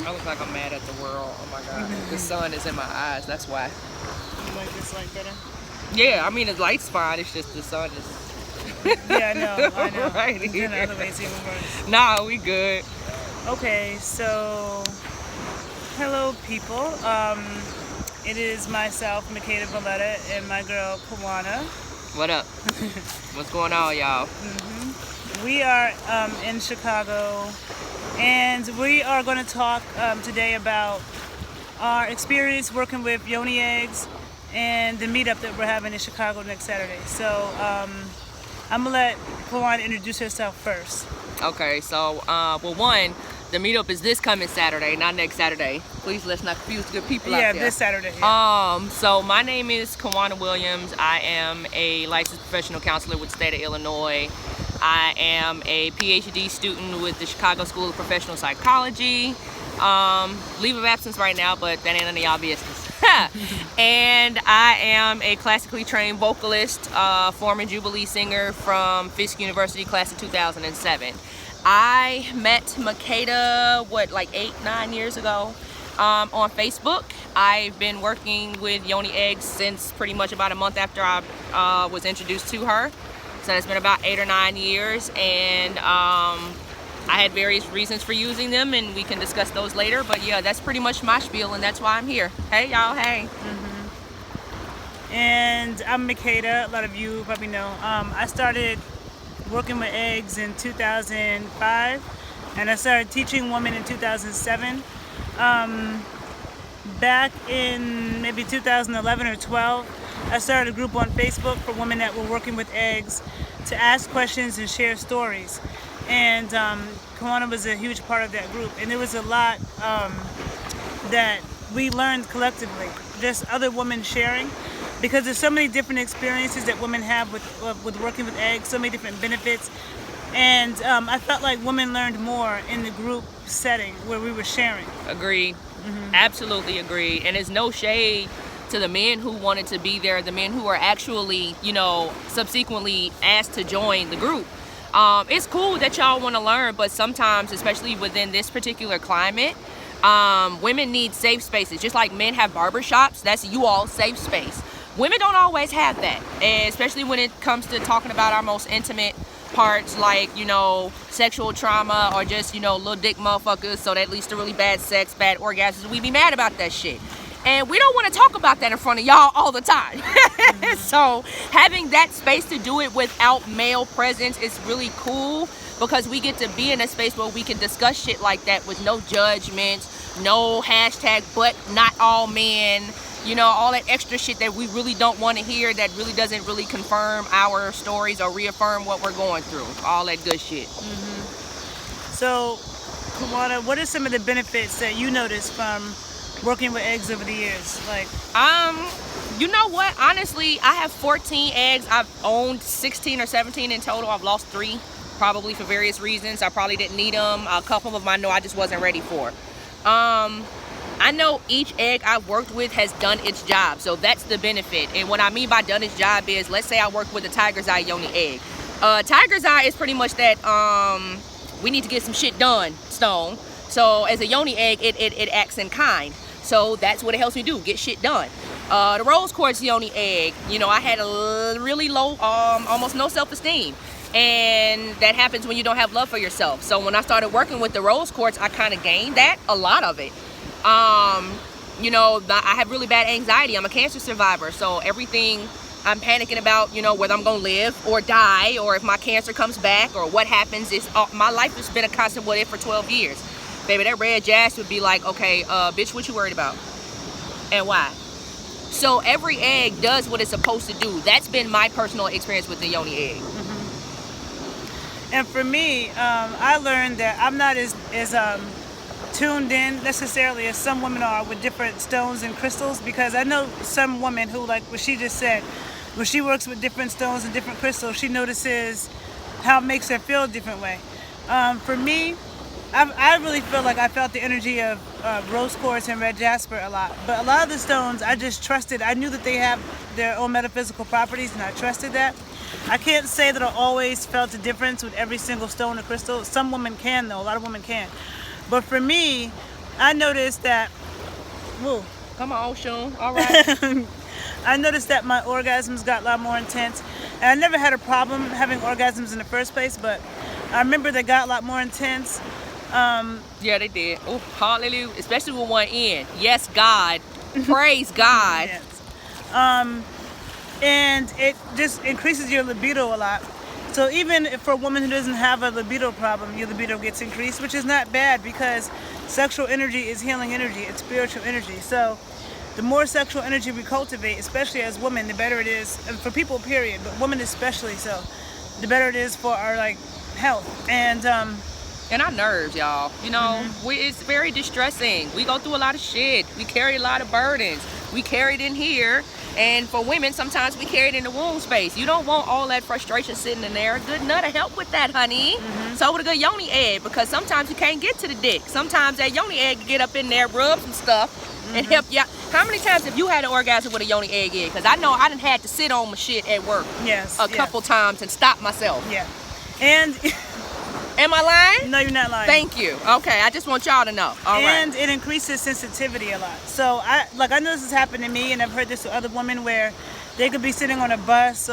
I look like I'm mad at the world. Oh my god. The sun is in my eyes. That's why. You like this light better? Yeah, I mean the light's fine. It's just the sun is. Yeah, I know. Right In here. other ways, even worse. Nah, we good. Okay, so hello, people. It is myself, Makeda Valletta, and my girl Kawana. What up? What's going on, y'all? We are in Chicago, and we are going to talk today about our experience working with yoni eggs and the meetup that we're having in Chicago next Saturday. So I'm gonna let Kawana introduce herself first. Okay, so well, one, the meetup is this coming Saturday, not next Saturday. Please let's not confuse the good people out Yeah, there. this Saturday. Yeah. So my name is Kawana Williams. I am a licensed professional counselor with the state of Illinois. I am a PhD student with the Chicago School of Professional Psychology. Leave of absence right now, but that ain't none of y'all business. And I am a classically trained vocalist, former Jubilee singer from Fisk University, class of 2007. I met Makeda, like 8-9 years ago on Facebook. I've been working with yoni eggs since pretty much about a month after I was introduced to her. So it's been about 8 or 9 years, and I had various reasons for using them, and we can discuss those later. But yeah, that's pretty much my spiel, and that's why I'm here. Hey y'all, hey. And I'm Makeda. A lot of you probably know. I started working with eggs in 2005, and I started teaching women in 2007. Back in maybe 2011 or 12, I started a group on Facebook for women that were working with eggs to ask questions and share stories. And Kawana was a huge part of that group. And there was a lot that we learned collectively, just other women sharing, because there's so many different experiences that women have with working with eggs, so many different benefits. And I felt like women learned more in the group setting where we were sharing. Agreed. Absolutely agreed. And there's no shade to the men who wanted to be there, the men who are actually, subsequently asked to join the group. It's cool that y'all want to learn, but sometimes, especially within this particular climate, women need safe spaces. Just like men have barbershops, that's you all safe space. Women don't always have that, and especially when it comes to talking about our most intimate parts, like, sexual trauma, or just, little dick motherfuckers, so that leads to really bad sex, bad orgasms. We be mad about that shit. And we don't want to talk about that in front of y'all all the time. So having that space to do it without male presence is really cool, because we get to be in a space where we can discuss shit like that with no judgment, no hashtag but not all men, all that extra shit that we really don't want to hear, that really doesn't really confirm our stories or reaffirm what we're going through. All that good shit. So, Kawana, what are some of the benefits that you noticed from working with eggs over the years? You know what? Honestly, I have 14 eggs. I've owned 16 or 17 in total. I've lost 3, probably for various reasons. I probably didn't need them. A couple of them I know I just wasn't ready for. I know each egg I've worked with has done its job, so that's the benefit. And what I mean by done its job is, let's say I work with a tiger's eye yoni egg. Tiger's eye is pretty much that we need to get some shit done stone. So as a yoni egg, it acts in kind. So that's what it helps me do, get shit done. The rose quartz yoni egg, I had a really low, almost no self-esteem. And that happens when you don't have love for yourself. So when I started working with the rose quartz, I kind of gained that, a lot of it. I have really bad anxiety. I'm a cancer survivor. So everything I'm panicking about, whether I'm going to live or die, or if my cancer comes back, or what happens, is my life has been a constant what if for 12 years. Baby, that red jazz would be like, okay, bitch, what you worried about? And why? So every egg does what it's supposed to do. That's been my personal experience with the yoni egg. And for me, I learned that I'm not as tuned in necessarily as some women are with different stones and crystals, because I know some women who, like what she just said, when she works with different stones and different crystals, she notices how it makes her feel a different way. For me, I really feel like I felt the energy of rose quartz and red jasper a lot. But a lot of the stones, I just trusted. I knew that they have their own metaphysical properties, and I trusted that. I can't say that I always felt the difference with every single stone or crystal. Some women can, though. A lot of women can. But for me, I noticed that. Whoa. Come on, Shun. All right. I noticed that my orgasms got a lot more intense. And I never had a problem having orgasms in the first place, but I remember they got a lot more intense. Yeah, they did. Oh, hallelujah. Especially with one end. Yes, God. Praise God. Yes. And it just increases your libido a lot. So even if for a woman who doesn't have a libido problem, your libido gets increased, which is not bad because sexual energy is healing energy. It's spiritual energy. So the more sexual energy we cultivate, especially as women, the better it is for people, period, but women especially. So the better it is for our health and our nerves, y'all. You know, it's very distressing. We go through a lot of shit. We carry a lot of burdens. We carry it in here. And for women, sometimes we carry it in the womb space. You don't want all that frustration sitting in there. A good nut to help with that, honey. So with a good yoni egg, because sometimes you can't get to the dick. Sometimes that yoni egg can get up in there, rub some stuff, and help you out. How many times have you had an orgasm with a yoni egg? Because I know I done had to sit on my shit at work a couple times and stop myself. Yeah. And am I lying? no, you're not lying. Thank you. Okay, I just want y'all to know. All right. And it increases sensitivity a lot. So I know this has happened to me, and I've heard this with other women where they could be sitting on a bus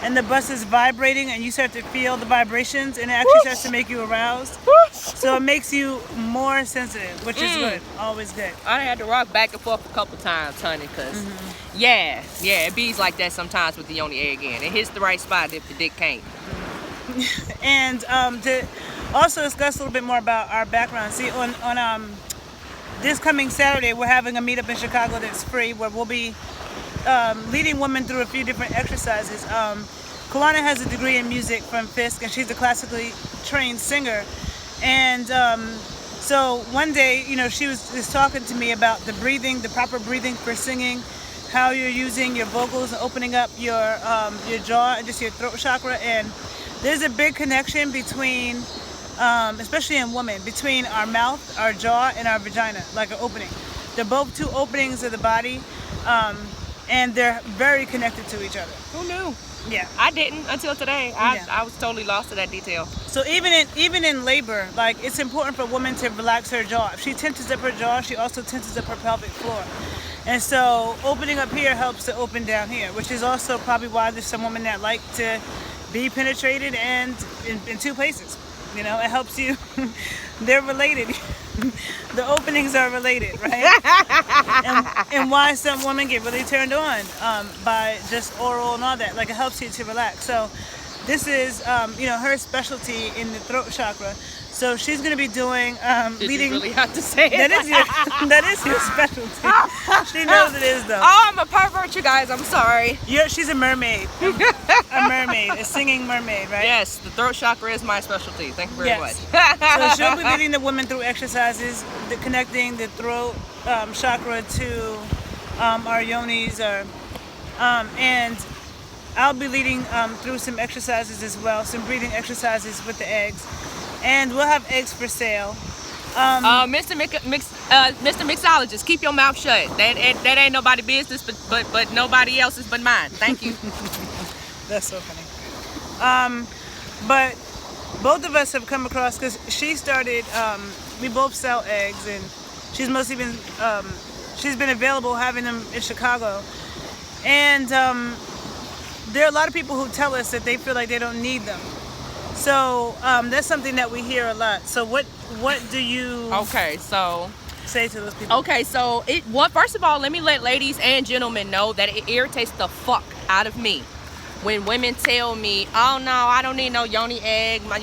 and the bus is vibrating, and you start to feel the vibrations, and it actually starts to make you aroused. So it makes you more sensitive, which is good, always good. I had to rock back and forth a couple times, honey, because it bees like that sometimes with the yoni egg in. It hits the right spot if the dick can't. And to also discuss a little bit more about our background. See, on this coming Saturday, we're having a meetup in Chicago that's free, where we'll be leading women through a few different exercises. Kawana has a degree in music from Fisk, and she's a classically trained singer. And so one day, she was talking to me about the breathing, the proper breathing for singing, how you're using your vocals and opening up your jaw and just your throat chakra. And there's a big connection between, especially in women, between our mouth, our jaw, and our vagina, like an opening. They're both two openings of the body, and they're very connected to each other. Who knew? Yeah. I didn't until today. I was totally lost to that detail. So even in labor, it's important for a woman to relax her jaw. If she tenses up her jaw, she also tenses up her pelvic floor. And so opening up here helps to open down here, which is also probably why there's some women that like to be penetrated and in two places. It helps you. They're related. The openings are related, right? and why some women get really turned on by just oral and all that. It helps you to relax. So this is, her specialty in the throat chakra. So she's going to be doing leading. You really have to say it? That is your specialty. She knows it is, though. Oh, I'm a pervert, you guys. I'm sorry. She's a mermaid. A mermaid, a singing mermaid, right? Yes, the throat chakra is my specialty. Thank you very much. So she'll be leading the women through exercises, connecting the throat chakra to our yonis, and I'll be leading through some exercises as well, some breathing exercises with the eggs. And we'll have eggs for sale. Mr. Mixologist, keep your mouth shut. That ain't nobody's business, but nobody else's but mine. Thank you. That's so funny. But both of us have come across, because she started. We both sell eggs, and she's mostly been she's been available having them in Chicago, and there are a lot of people who tell us that they feel like they don't need them. So that's something that we hear a lot. So what do you say to those people? Okay, so first of all, let me let ladies and gentlemen know that it irritates the fuck out of me when women tell me, oh no, I don't need no yoni egg, my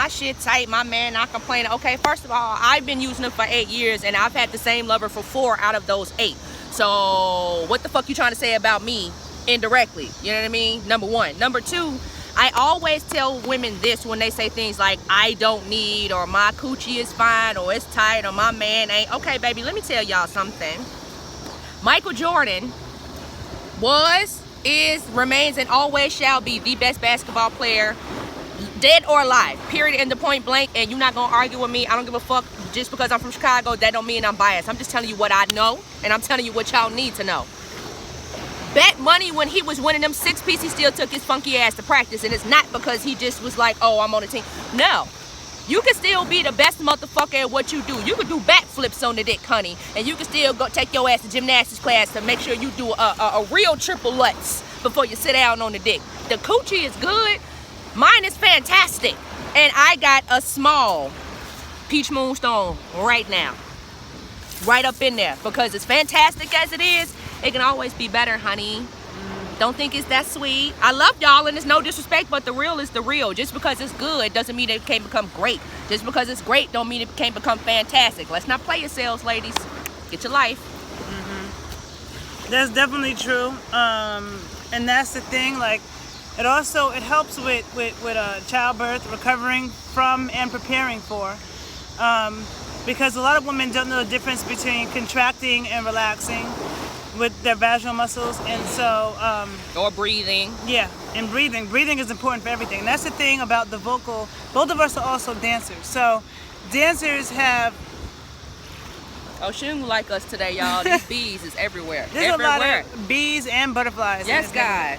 shit tight, my man not complaining. Okay, first of all, I've been using them for 8 years, and I've had the same lover for 4 out of those 8. So what the fuck you trying to say about me indirectly? You know what I mean? Number one. Number two, I always tell women this when they say things like, I don't need, or my coochie is fine, or it's tight, or my man ain't. Okay, baby, let me tell y'all something. Michael Jordan was, is, remains, and always shall be the best basketball player, dead or alive, period, in the point blank. And you're not gonna argue with me. I don't give a fuck. Just because I'm from Chicago, that don't mean I'm biased. I'm just telling you what I know, and I'm telling you what y'all need to know. Bet money when he was winning them 6-piece, he still took his funky ass to practice, and it's not because he just was like, oh, I'm on the team. No, You can still be the best motherfucker at what you do. You can do backflips on the dick, honey. And you can still go take your ass to gymnastics class to make sure you do a real triple lutz before you sit down on the dick. The coochie is good. Mine is fantastic. And I got a small peach moonstone right now. Right up in there. Because as fantastic as it is, it can always be better, honey. Don't think it's that sweet. I love y'all, and it's no disrespect, but the real is the real. Just because it's good doesn't mean it can't become great. Just because it's great don't mean it can't become fantastic. Let's not play yourselves, ladies. Get your life. That's definitely true. And that's the thing. Like, it helps with childbirth, recovering from and preparing for. Because a lot of women don't know the difference between contracting and relaxing with their vaginal muscles, and so or breathing. Yeah, and breathing is important for everything. And that's the thing about the vocal. Both of us are also dancers, so dancers have she didn't like us today, y'all. These bees is everywhere. There's a lot of bees and butterflies. Yes, God.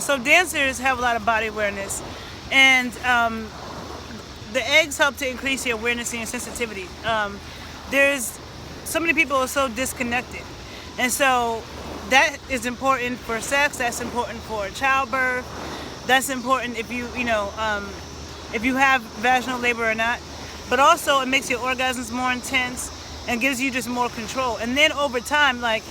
So dancers have a lot of body awareness, and the eggs help to increase your awareness and your sensitivity. There's so many people are so disconnected, and so that is important for sex. That's important for childbirth. That's important if you have vaginal labor or not. But also, it makes your orgasms more intense and gives you just more control. And then over time, like,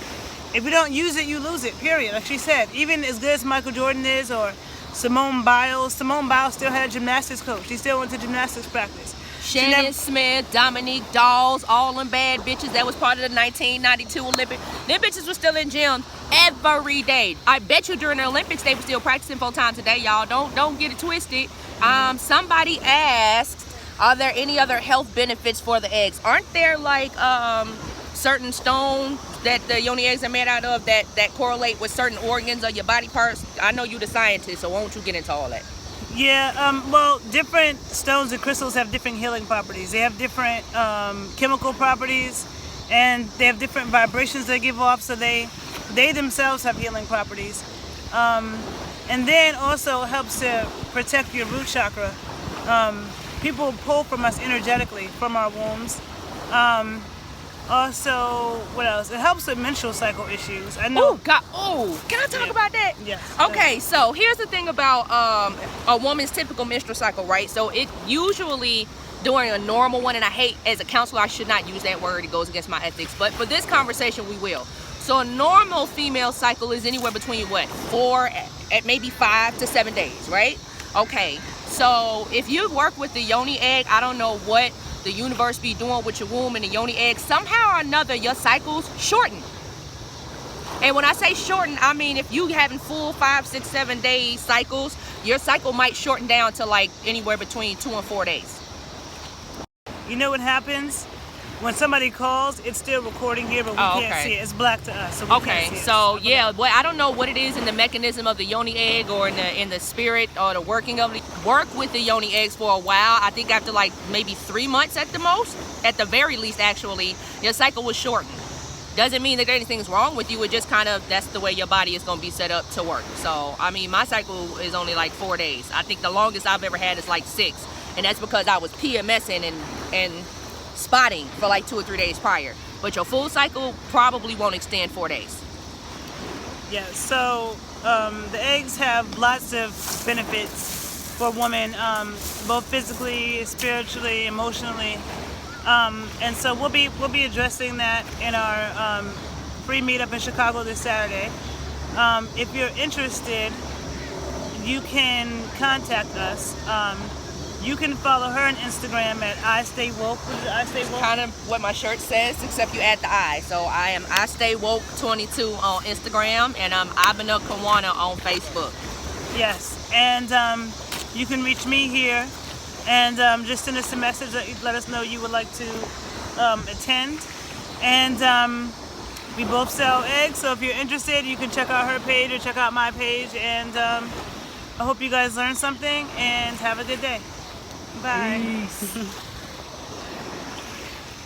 if you don't use it, you lose it. Period. Like she said, even as good as Michael Jordan is, or Simone Biles still had a gymnastics coach. She still went to gymnastics practice. Shannon Smith, Dominique Dawes, all them bad bitches that was part of the 1992 Olympics. Them bitches were still in gym every day. I bet you during the Olympics they were still practicing 4 times a day, y'all. Don't get it twisted. Somebody asked, are there any other health benefits for the eggs? Aren't there like certain stones that the yoni eggs are made out of that correlate with certain organs of your body parts? I know you the scientist, so won't you get into all that? Yeah, well, different stones and crystals have different healing properties. They have different chemical properties, and they have different vibrations they give off, so they themselves have healing properties. And then also helps to protect your root chakra. People pull from us energetically from our wombs. Also, what else? It helps with menstrual cycle issues. I know. Oh God! Oh, can I talk about that? Yes. Okay, so here's the thing about a woman's typical menstrual cycle, right? So it usually during a normal one, and I hate, as a counselor, I should not use that word. It goes against my ethics. But for this conversation, we will. So a normal female cycle is anywhere between 4 at maybe 5 to 7 days, right? Okay. So if you work with the yoni egg, I don't know what the universe be doing with your womb and the yoni egg, somehow or another your cycles shorten. And when I say shorten, I mean if you having full 5, 6, 7 days cycles, your cycle might shorten down to like anywhere between 2 and 4 days. You know what happens? When somebody calls, it's still recording here, but we can't see it. It's black to us, so we can't see it. So yeah, well, I don't know what it is in the mechanism of the yoni egg or in the spirit or the working of it. Work with the yoni eggs for a while. I think after like maybe 3 months at the most, at the very least, actually, your cycle will shorten. Doesn't mean that anything's wrong with you. It just kind of, that's the way your body is going to be set up to work. So, I mean, my cycle is only like 4 days. I think the longest I've ever had is like 6. And that's because I was PMSing and spotting for like 2 or 3 days prior. But your full cycle probably won't extend 4 days. Yeah, so the eggs have lots of benefits for women, both physically, spiritually, emotionally. And so we'll be addressing that in our free meetup in Chicago this Saturday. If you're interested, you can contact us. You can follow her on Instagram at I Stay Woke. What is it, I Stay Woke? Kind of what my shirt says, except you add the I. So I am I Stay Woke 22 on Instagram, and I'm Abena Kawana on Facebook. Yes, and you can reach me here, and just send us a message that let us know you would like to attend. And we both sell eggs, so if you're interested, you can check out her page or check out my page. And I hope you guys learned something, and have a good day. Bye. Peace.